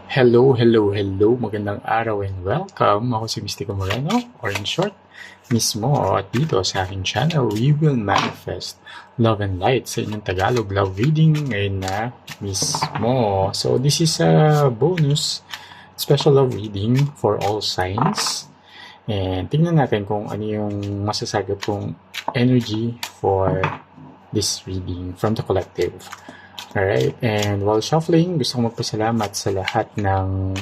Hello, hello, hello. Magandang araw and welcome. Ako si Mystico Moreno, or in short, Mismo. At dito sa aking channel, we will manifest love and light sa inyong Tagalog love reading ngayon na Mismo. So, this is a bonus special love reading for all signs. And tingnan natin kung ano yung masasagap kong energy for this reading from the collective. Alright, and while shuffling, gusto kong magpasalamat sa lahat ng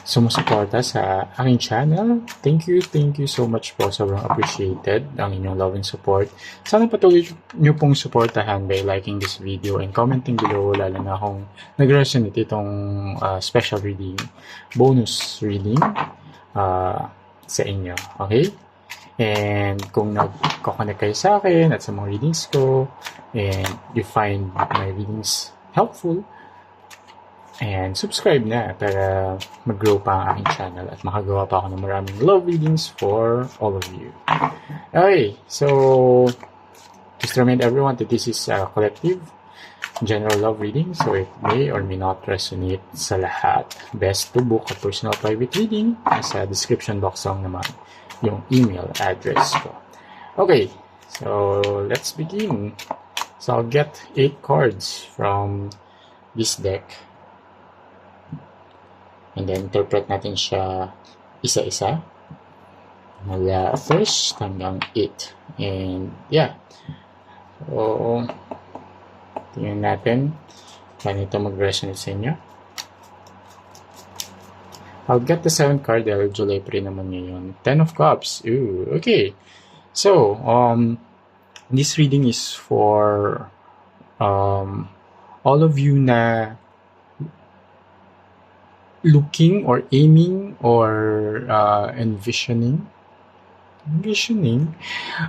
sumusuporta sa aking channel. Thank you so much po. Sobrang appreciated ang inyong love and support. Sana patuloy nyo pong supportahan by liking this video and commenting below, lalo na kung nag-resonate itong special reading, bonus reading sa inyo. Okay? And kung nagko-connect kayo sa akin at sa mga readings ko, and you find my readings helpful, and subscribe na para mag-grow pa ang aking channel at makagawa pa ako ng maraming love readings for all of you. Okay, so just to remind everyone that this is a collective general love reading, so it may or may not resonate sa lahat. Best to book a personal private reading. Sa description box lang naman yung email address ko. Okay, so let's begin. So I'll get 8 cards from this deck. And then interpret natin siya isa-isa. Mula first hanggang 8. And yeah. So, tingnan natin paano ito mag-resonate sa inyo. I'll get the 7th card dahil July pa rin naman ngayon. 10 of Cups. Ooh, okay. So, this reading is for all of you na looking or aiming or envisioning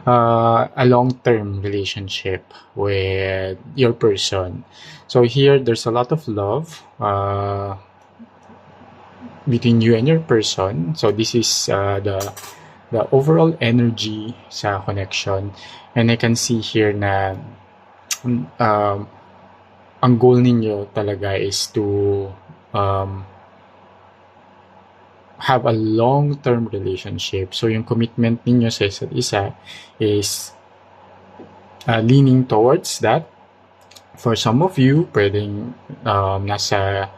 a long-term relationship with your person. So here, there's a lot of love between you and your person. So this is the overall energy sa connection, and I can see here na ang goal ninyo talaga is to have a long-term relationship. So yung commitment ninyo sa isa't isa is leaning towards that. For some of you, pwedeng nasa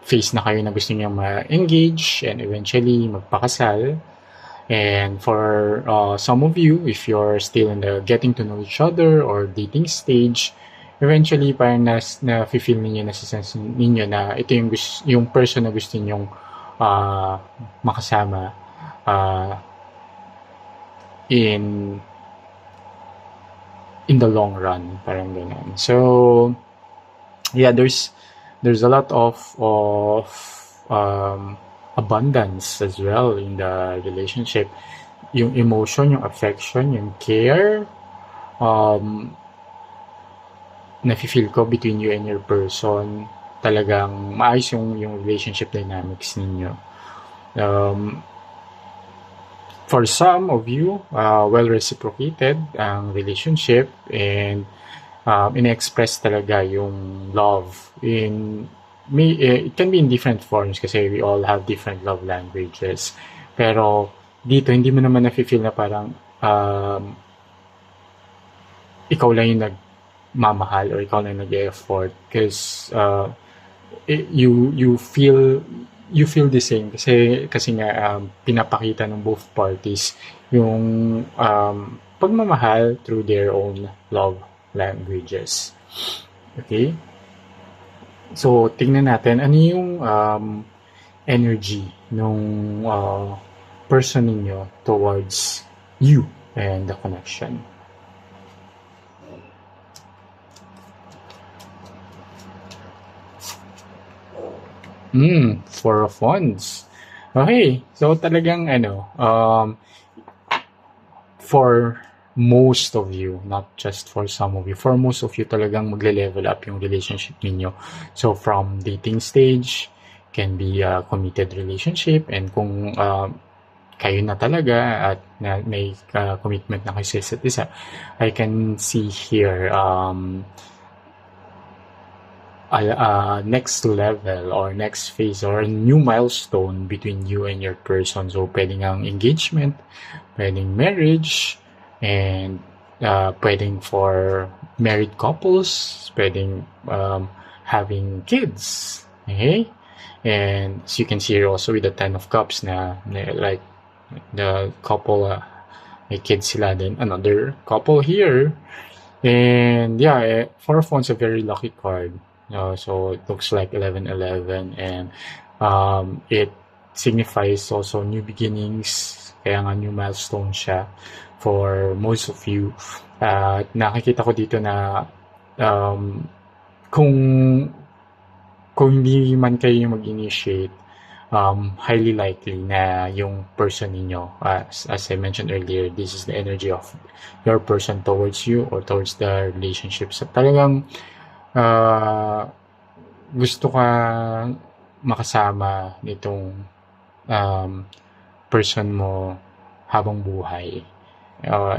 phase na kayo na gusto niyo ma-engage and eventually magpakasal. And for some of you, if you're still in the getting to know each other or dating stage, eventually parang na-feel ninyo, nasa-sense ninyo na ito yung person na gusto ninyong makasama in the long run, parang ganun. So yeah, there's a lot of abundance as well in the relationship. Yung emotion, yung affection, yung care, nafe-feel ko between you and your person, talagang maayos yung relationship dynamics ninyo. For some of you, well reciprocated ang relationship, and in-express talaga yung love it can be in different forms kasi we all have different love languages. Pero dito hindi mo naman nafe-feel na parang ikaw lang yung nagmamahal or ikaw lang nag-effort, because you feel the same kasi nga pinapakita ng both parties yung pagmamahal through their own love languages. Okay? So, tingnan natin ano yung energy nung person ninyo towards you and the connection. Four of Wands. Okay, so talagang for most of you, not just for some of you, for most of you talagang magle-level up yung relationship ninyo. So from dating stage, can be a committed relationship, and kung kayo na talaga at may commitment na kayo sa isa't isa, I can see here next level or next phase or a new milestone between you and your person. So, pwedeng ang engagement, pwedeng marriage, and pwedeng for married couples, pwedeng having kids. Okay? And as you can see here also with the Ten of Cups like the couple may kids sila, then another couple here. And yeah, Four of Wands a very lucky card. So it looks like 11-11, and it signifies also new beginnings, kaya nga new milestone siya for most of you. Nakikita ko dito na kung hindi man kayo mag-initiate, highly likely na yung person ninyo, as I mentioned earlier, this is the energy of your person towards you or towards the relationship. So talagang gusto ka makasama nitong person mo habang buhay,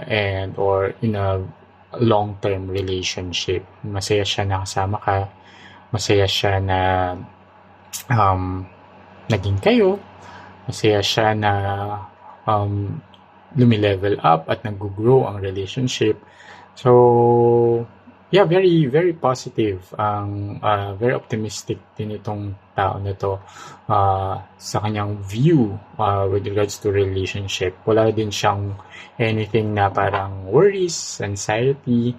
and or in a long-term relationship. Masaya siya na kasama ka, masaya siya na naging kayo, masaya siya na lumilevel up at nag-grow ang relationship. So yeah, very very positive, very optimistic din itong tao na to sa kanyang view with regards to relationship. Wala din siyang anything na parang worries, anxiety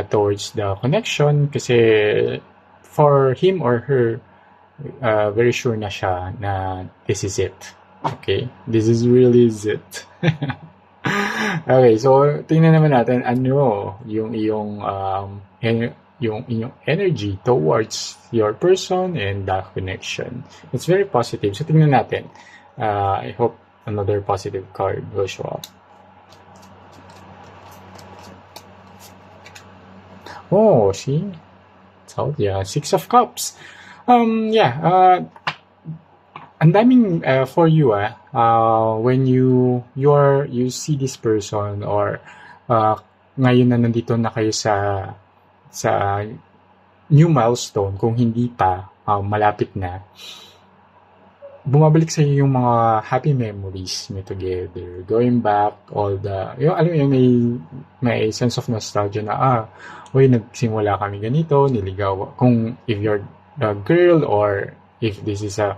towards the connection, kasi for him or her, very sure na siya na this is it. Okay, this is really it. Okay, so tingnan naman natin ano yung iyong energy towards your person and that connection. It's very positive. So tingnan natin. I hope another positive card will show up. Oh, see? So yeah, Six of Cups. Ang daming for you when you see this person, or ngayon na nandito na kayo sa new milestone, kung hindi pa malapit na, bumabalik sa iyo yung mga happy memories nyo together, going back all the, alam mo may sense of nostalgia na nagsimula kami ganito, niligaw, kung if you're a girl or if this is a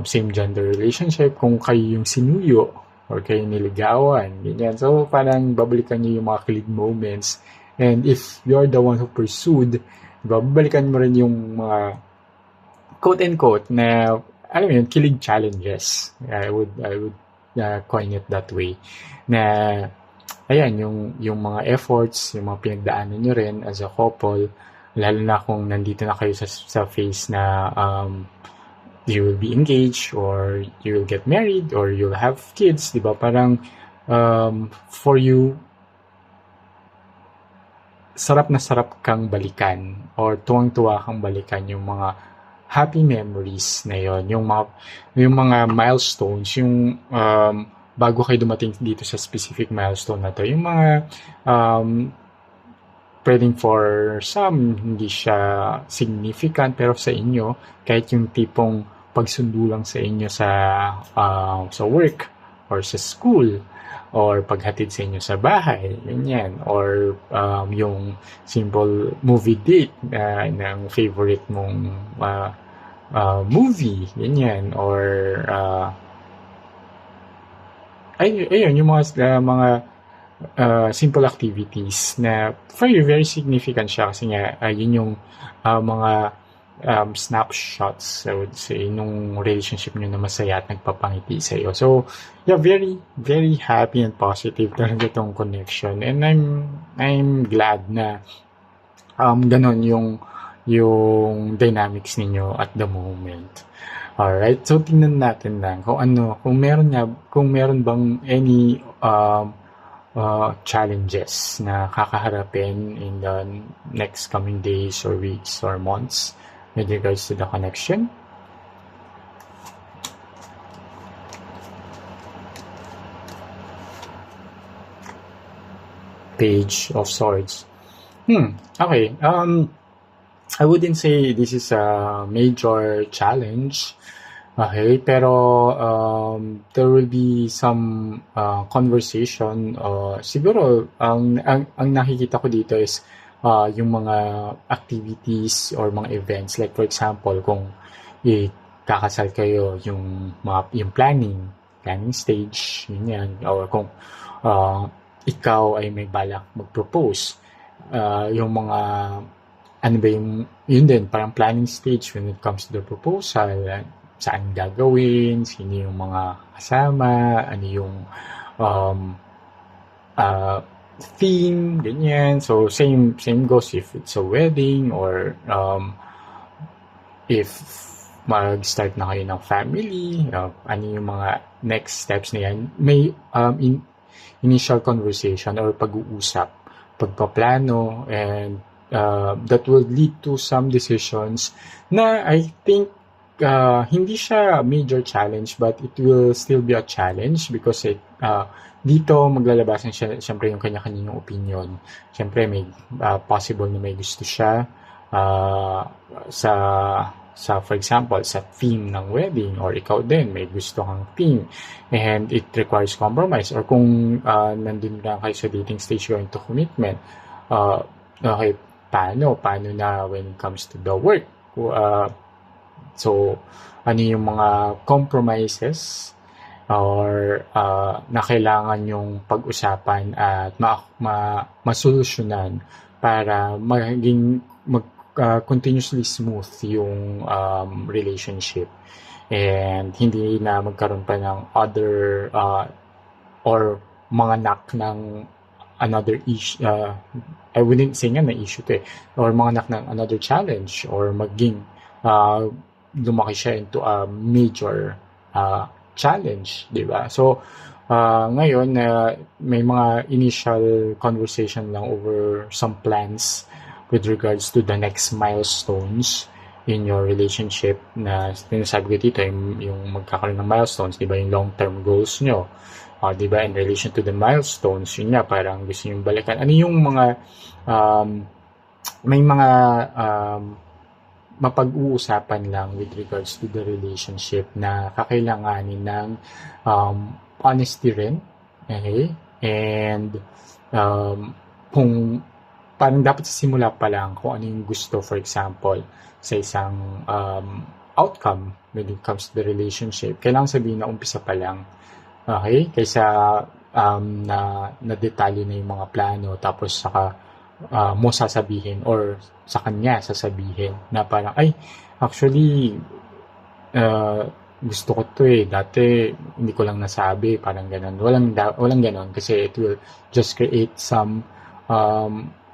same gender relationship, kung kayo yung sinuyo or kayo niligawan, ganyan. So parang babalikan niyo yung mga kilig moments, and if you're the one who pursued, babalikan mo rin yung mga quote-unquote na, alam mo yun, kilig challenges. I would coin it that way, na ayan, yung mga efforts, yung mga pinagdaanan nyo rin as a couple, lalo na kung nandito na kayo sa phase na you will be engaged, or you will get married, or you'll have kids, di ba? Parang for you, sarap na sarap kang balikan, or tuwang-tuwa kang balikan yung mga happy memories na yon, yung mga milestones, yung bago kayo dumating dito sa specific milestone na to, yung mga pwedeng for some hindi siya significant, pero sa inyo, kahit yung tipong pagsundo lang sa inyo sa work or sa school, or paghatid sa inyo sa bahay, ganyan, or yung simple movie date ng favorite mong movie, ganyan, or ayun, yung mga simple activities na for you very significant siya, kasi nga yun yung mga snapshots, I would say, nung relationship nyo na masaya at nagpapangiti sa iyo. So yeah, very very happy and positive talaga itong connection, and I'm glad na ganon yung dynamics ninyo at the moment. Alright, so tingnan natin lang kung meron bang any challenges na kakaharapin in the next coming days or weeks or months with regards to the connection. Page of Swords. Okay. I wouldn't say this is a major challenge. Okay, pero there will be some conversation. Siguro, ang nakikita ko dito is yung mga activities or mga events. Like for example, kung kakasal kayo, yung planning stage, yun yan. Or kung ikaw ay may balak mag-propose, yung mga ano ba yun din, parang planning stage when it comes to the proposal, saan gagawin, sino yung mga kasama, ano yung um, theme, ganyan. So, same goes if it's a wedding or if mag-start na kayo ng family, ano yung mga next steps na yan. May initial conversation or pag-uusap, pagpaplano, and that will lead to some decisions na I think hindi siya major challenge but it will still be a challenge because dito maglalabasan siya siyempre yung kanya-kanyang opinion. Siyempre may possible na may gusto siya sa for example sa theme ng wedding, or ikaw din may gusto kang theme and it requires compromise, or kung nandun lang kayo sa dating stage going to commitment, okay, paano na when it comes to the work. So, ano yung mga compromises or na kailangan yung pag-usapan at masolusyonan para maging continuously smooth yung relationship and hindi na magkaroon pa ng other or mga knock ng another issue, I wouldn't say nga na issue to or mga anak ng another challenge, or maging lumaki siya into a major challenge, di ba? So, ngayon, may mga initial conversation lang over some plans with regards to the next milestones in your relationship na sinasabi ko dito, yung magkakaroon ng milestones, di ba? Yung long-term goals nyo. Di ba, in relation to the milestones, yun nga, parang gusto nyo balikan. Ano yung mga, may mga mapag-uusapan lang with regards to the relationship na kakailanganin ng honesty rin, okay? And kung parang dapat sa simula pa lang kung ano yung gusto, for example, sa isang outcome when it comes to the relationship, kailangan sabihin na umpisa pa lang. Okay? Kaysa na detalye na yung mga plano tapos saka mo sasabihin or sa kanya sasabihin na parang, ay, actually, gusto ko to dati hindi ko lang nasabi, parang ganun. Walang ganun kasi it will just create some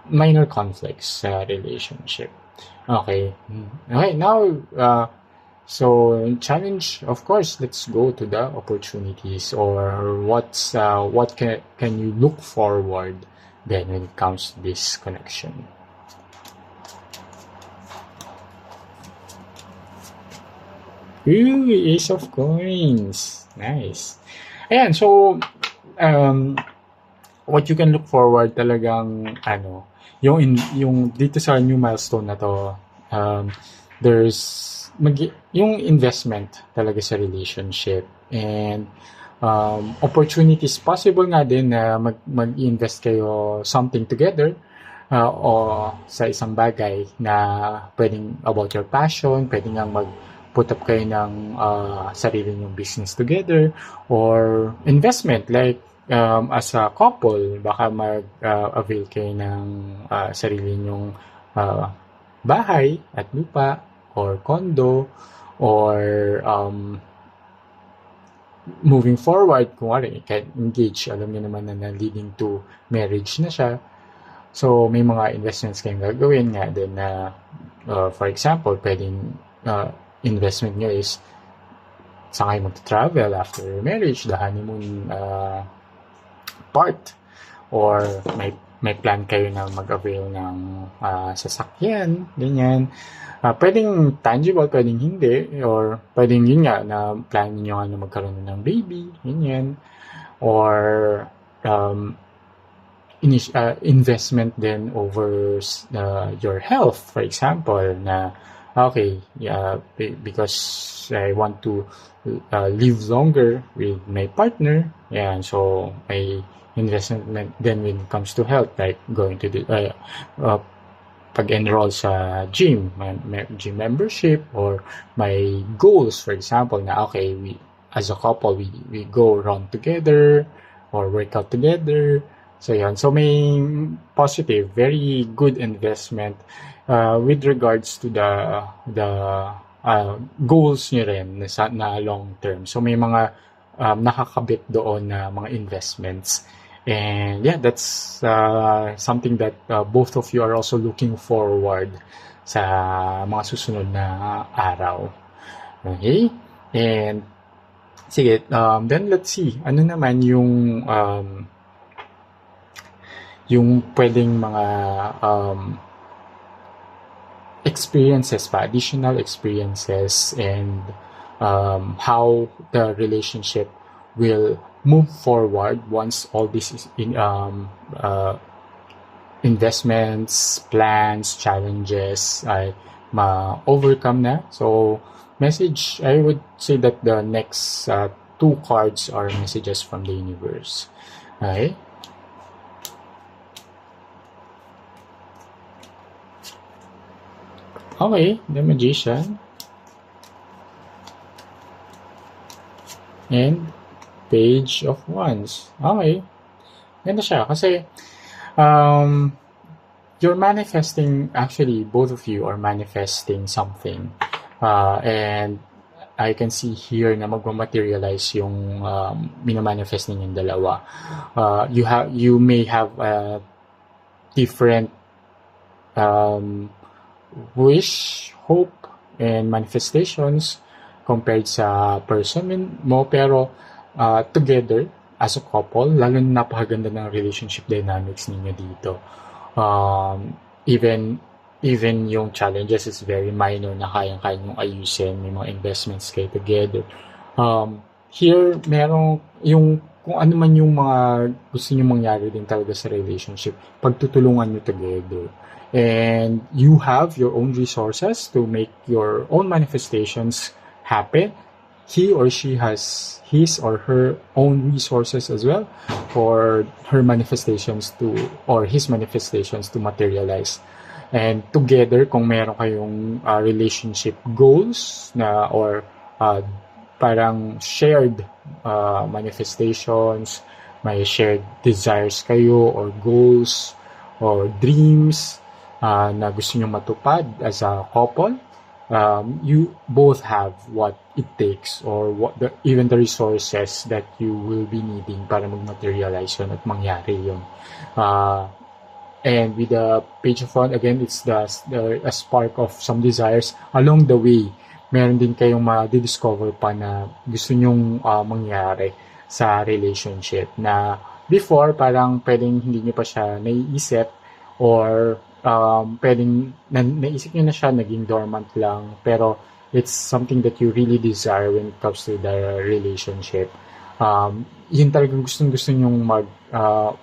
minor conflicts sa relationship. Okay. Okay, now, so challenge, of course, let's go to the opportunities or what can you look forward then when it comes to this connection. Ooh, Ace of Coins. Nice. Ayan, so what you can look forward talagang yung dito sa new milestone na to, there's yung investment talaga sa relationship and opportunities. Possible nga din na mag-invest kayo something together o sa isang bagay na pwedeng about your passion, pwedeng nga put up kayo ng sarili nyong business together, or investment like as a couple, baka mag-avail kayo ng sarili nyong bahay at lupa or condo, or moving forward, kung engage, alam niyo naman na leading to marriage na siya. So, may mga investments kayong gagawin nga din na, for example, pwedeng investment nyo is saan kayo mag-travel after marriage, the honeymoon part, or may plan kayo na mag-avail ng sasakyan, ganyan. Pwedeng tangible, pwedeng hindi, or pwedeng yun nga na plan niyo na magkaroon ng baby, ganyan, or investment then over your health, for example, na okay, because I want to live longer with my partner, yeah, so may investment then when it comes to health, like going to the pag-enroll sa gym, gym membership, or my goals, for example, na okay, we as a couple, we go run together or work out together. So yan. So may positive, very good investment with regards to the goals niyo rin na long term. So may mga nakakabit doon na mga investments. And yeah, that's something that both of you are also looking forward sa mga susunod na araw. Okay? And sige, then let's see. Ano naman yung pwedeng mga experiences pa, additional experiences, and how the relationship will move forward once all this is in investments, plans, challenges ay ma-overcome na. So message, I would say that the next 2 cards are messages from the universe. Okay? Okay, the Magician. And Page of Wands. Okay. Ganda siya. Kasi, you're manifesting, actually, both of you are manifesting something. And I can see here na magmamaterialize yung minamanifest ninyong dalawa. You may have a different wish, hope, and manifestations compared sa person mo, pero together as a couple, lalo na napakaganda ng relationship dynamics ninyo dito. Even yung challenges is very minor na kayang-kaya yung ayusin, may mga investments kayo together. Here, merong yung kung ano man yung mga gusto nyo mangyari din talaga sa relationship, pagtutulungan nyo together. And you have your own resources to make your own manifestations happen. He or she has his or her own resources as well for her manifestations or his manifestations to materialize. And together, kung meron kayong relationship goals na or parang shared manifestations, may shared desires kayo or goals or dreams na gusto nyo matupad as a couple, you both have what it takes or even the resources that you will be needing para mag-materialize yun at mangyari yun. And with the Page of Wands, again, it's a spark of some desires. Along the way, meron din kayong ma-discover pa na gusto nyong mangyari sa relationship na before, parang pwedeng hindi nyo pa siya naiisip or pwedeng naisip nyo na siya, naging dormant lang, pero it's something that you really desire when it comes to the relationship. Yun talagang gustong-gusto nyong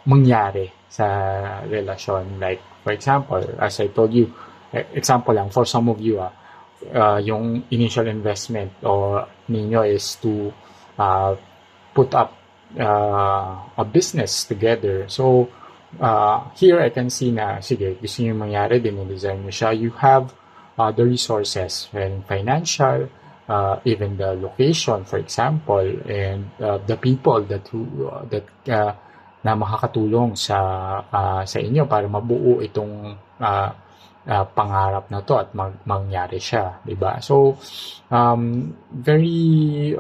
mangyari sa relasyon. Like, for example, as I told you, example lang, for some of you, yung initial investment or ninyo is to put up a business together. So, here I can see na, sige, gusto nyo mangyari, din-design mo siya. You have the resources, financial, even the location, for example, and the people that na makakatulong sa inyo para mabuo itong pangarap na to at mangyari siya, diba? So, very,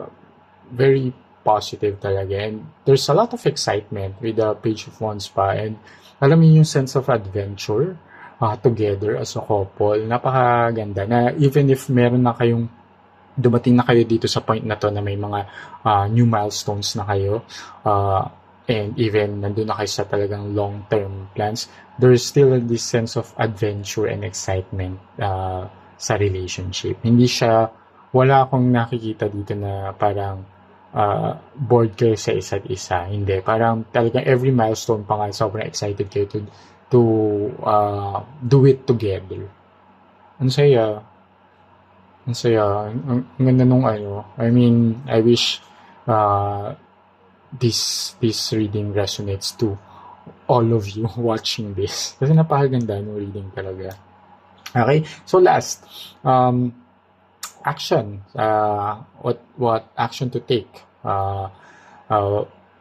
very positive talaga. And there's a lot of excitement with the Page of Wands pa. And alam niyo yung sense of adventure together as a couple. Napakaganda na even if meron na kayong dumating na kayo dito sa point na to na may mga new milestones na kayo and even nandun na kayo sa talagang long-term plans, there is still this sense of adventure and excitement sa relationship. Wala akong nakikita dito na parang bored kayo sa isa't isa. Hindi. Parang talagang every milestone pa nga, sobrang excited kayo to do it together. Ang saya. Ang saya. Ang ganda nung ano. I mean, I wish this reading resonates to all of you watching this. Kasi napakaganda ng reading talaga. Okay? So last, action. What action to take?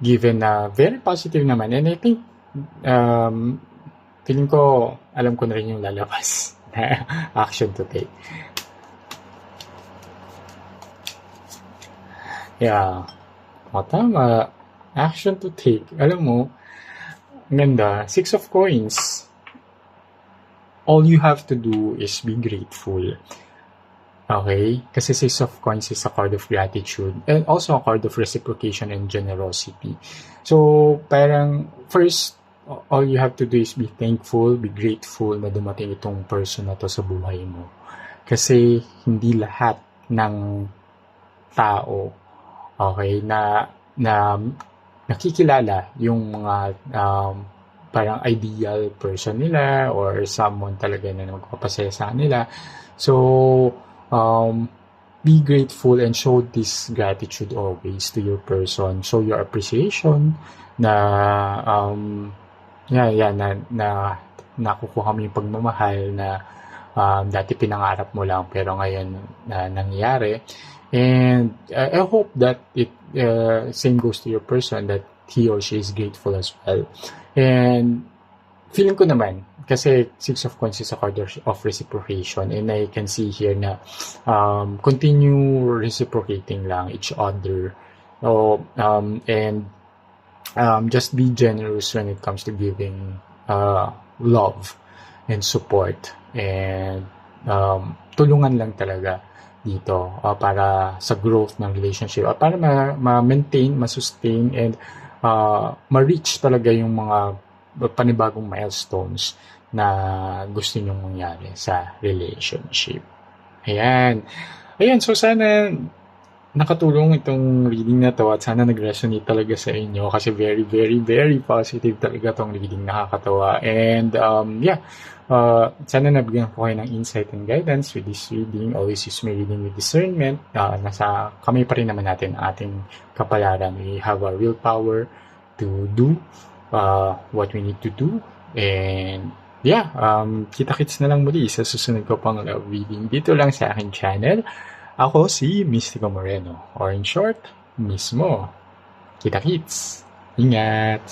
Given na very positive naman. And I think, feeling ko, alam ko na rin yung lalabas na action to take. Yeah. Tama. Action to take. Alam mo, ang ganda. 6 of coins. All you have to do is be grateful. Okay? Kasi 6 of coins is a card of gratitude and also a card of reciprocation and generosity. So, parang first, all you have to do is be thankful, be grateful na dumating itong person na to sa buhay mo. Kasi hindi lahat ng tao, okay, na nakikilala yung mga parang ideal person nila or someone talaga na magpapasaya sa nila. So, be grateful and show this gratitude always to your person. Show your appreciation na na nakukuha mo yung pagmamahal na dati pinangarap mo lang pero ngayon nangyayari. And I hope that it same goes to your person, that he or she is grateful as well. And feeling ko naman, kasi 6 of coins is a card of reciprocation, and I can see here na continue reciprocating lang each other. And just be generous when it comes to giving love and support. And tulungan lang talaga dito para sa growth ng relationship, para ma-maintain, ma-sustain, and ma-reach talaga yung mga panibagong milestones na gusto nyong mangyari sa relationship. Ayan. So sana nakatulong itong reading na to at sana nag-resonate talaga sa inyo kasi very, very, very positive talaga itong reading, nakakatawa. And sana nabigyan ko kayo ng insight and guidance with this reading. Always use my reading with discernment. Nasa kamay pa rin naman natin ang ating kapalaran. We have our willpower to do what we need to do. And kita-kits na lang muli sa susunod ko pang love reading dito lang sa aking channel. Ako si Mystico Moreno, or in short, Mismo. Kita-kits. Ingat!